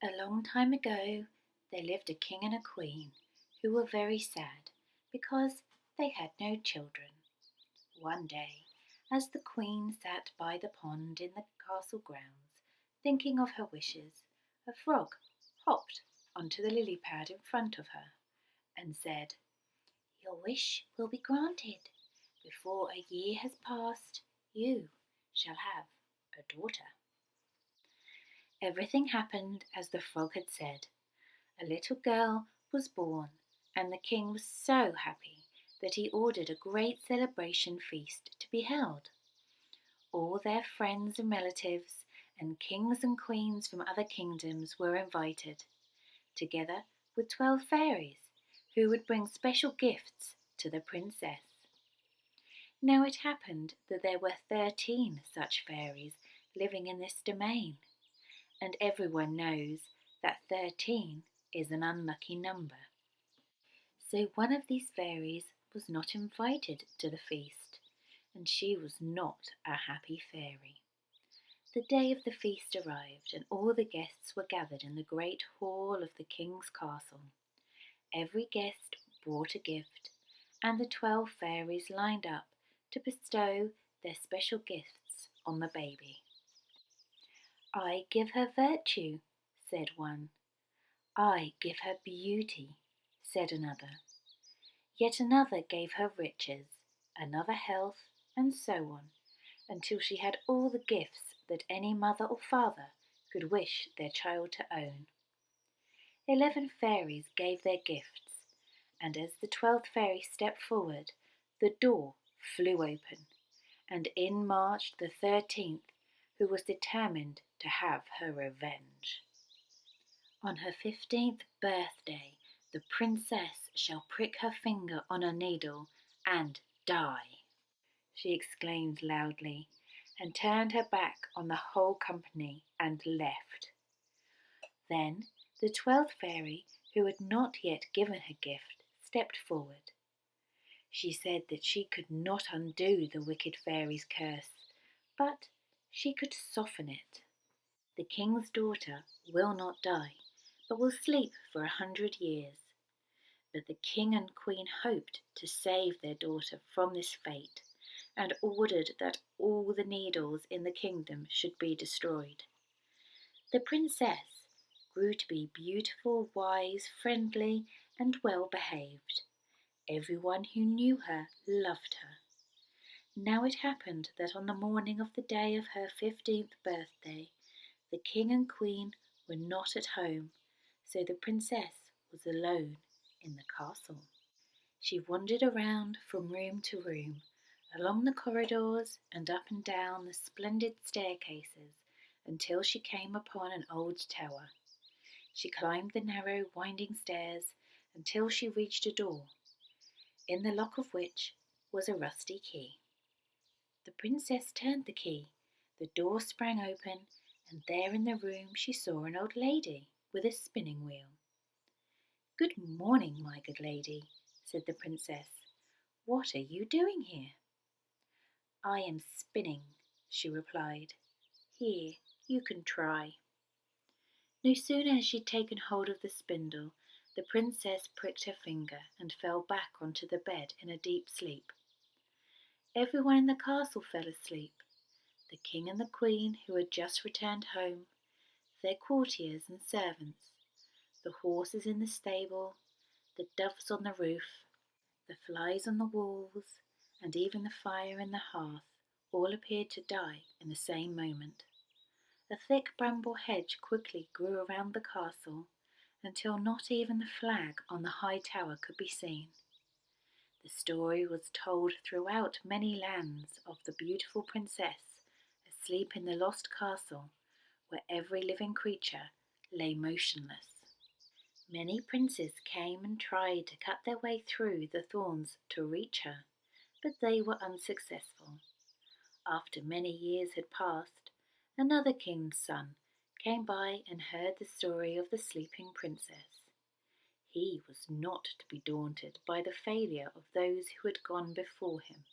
A long time ago there lived a king and a queen who were very sad because they had no children. One day, as the queen sat by the pond in the castle grounds, thinking of her wishes, a frog hopped onto the lily pad in front of her and said, "Your wish will be granted. Before a year has passed, you shall have a daughter." Everything happened as the frog had said. A little girl was born, and the king was so happy that he ordered a great celebration feast to be held. All their friends and relatives, and kings and queens from other kingdoms were invited, together with 12 fairies, who would bring special gifts to the princess. Now it happened that there were 13 such fairies living in this domain, and everyone knows that 13 is an unlucky number. So one of these fairies was not invited to the feast, and she was not a happy fairy. The day of the feast arrived, and all the guests were gathered in the great hall of the king's castle. Every guest brought a gift, and the 12 fairies lined up to bestow their special gifts on the baby. "I give her virtue," said one. "I give her beauty," said another. Yet another gave her riches, another health, and so on, until she had all the gifts that any mother or father could wish their child to own. 11 fairies gave their gifts, and as the 12th fairy stepped forward, the door flew open, and in marched the 13th, who was determined to have her revenge. "On her 15th birthday, the princess shall prick her finger on a needle and die," she exclaimed loudly, and turned her back on the whole company and left. Then the 12th fairy, who had not yet given her gift, stepped forward. She said that she could not undo the wicked fairy's curse, but she could soften it. "The king's daughter will not die, but will sleep for 100 years." But the king and queen hoped to save their daughter from this fate, and ordered that all the needles in the kingdom should be destroyed. The princess grew to be beautiful, wise, friendly, and well behaved. Everyone who knew her loved her. Now it happened that on the morning of the day of her 15th birthday, the king and queen were not at home, so the princess was alone in the castle. She wandered around from room to room, along the corridors and up and down the splendid staircases, until she came upon an old tower. She climbed the narrow, winding stairs until she reached a door, in the lock of which was a rusty key. The princess turned the key, the door sprang open, and there in the room she saw an old lady with a spinning wheel. "Good morning, my good lady," said the princess. "What are you doing here?" "I am spinning," she replied. "Here, you can try." No sooner had she taken hold of the spindle, the princess pricked her finger and fell back onto the bed in a deep sleep. Everyone in the castle fell asleep. The king and the queen, who had just returned home, their courtiers and servants, the horses in the stable, the doves on the roof, the flies on the walls, and even the fire in the hearth, all appeared to die in the same moment. A thick bramble hedge quickly grew around the castle, until not even the flag on the high tower could be seen. The story was told throughout many lands of the beautiful princess asleep in the lost castle, where every living creature lay motionless. Many princes came and tried to cut their way through the thorns to reach her, but they were unsuccessful. After many years had passed, another king's son came by and heard the story of the sleeping princess. He was not to be daunted by the failure of those who had gone before him.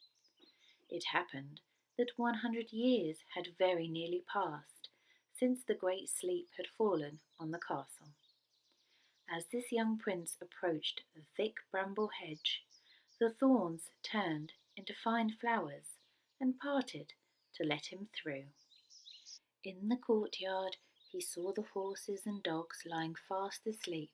It happened that 100 years had very nearly passed since the great sleep had fallen on the castle. As this young prince approached the thick bramble hedge, the thorns turned into fine flowers and parted to let him through. In the courtyard he saw the horses and dogs lying fast asleep.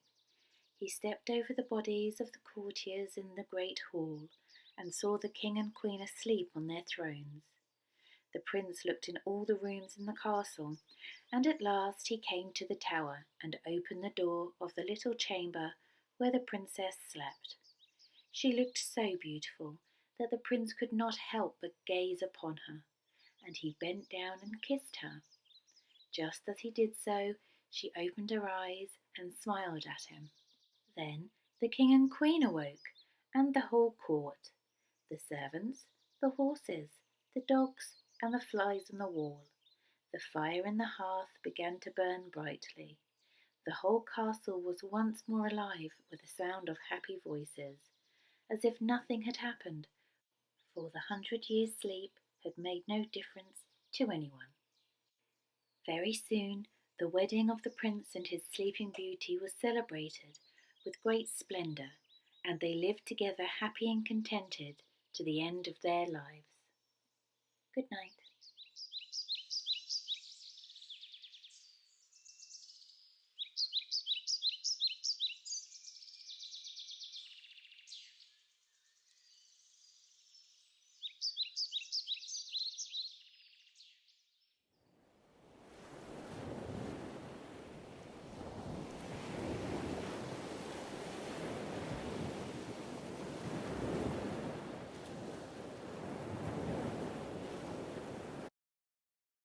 He stepped over the bodies of the courtiers in the great hall and saw the king and queen asleep on their thrones. The prince looked in all the rooms in the castle, and at last he came to the tower and opened the door of the little chamber where the princess slept. She looked so beautiful that the prince could not help but gaze upon her, and he bent down and kissed her. Just as he did so, she opened her eyes and smiled at him. Then the king and queen awoke, and the whole court, the servants, the horses, the dogs, and the flies on the wall. The fire in the hearth began to burn brightly. The whole castle was once more alive with the sound of happy voices, as if nothing had happened, for the 100 years' sleep had made no difference to anyone. Very soon the wedding of the prince and his sleeping beauty was celebrated with great splendour, and they lived together happy and contented to the end of their lives. Good night.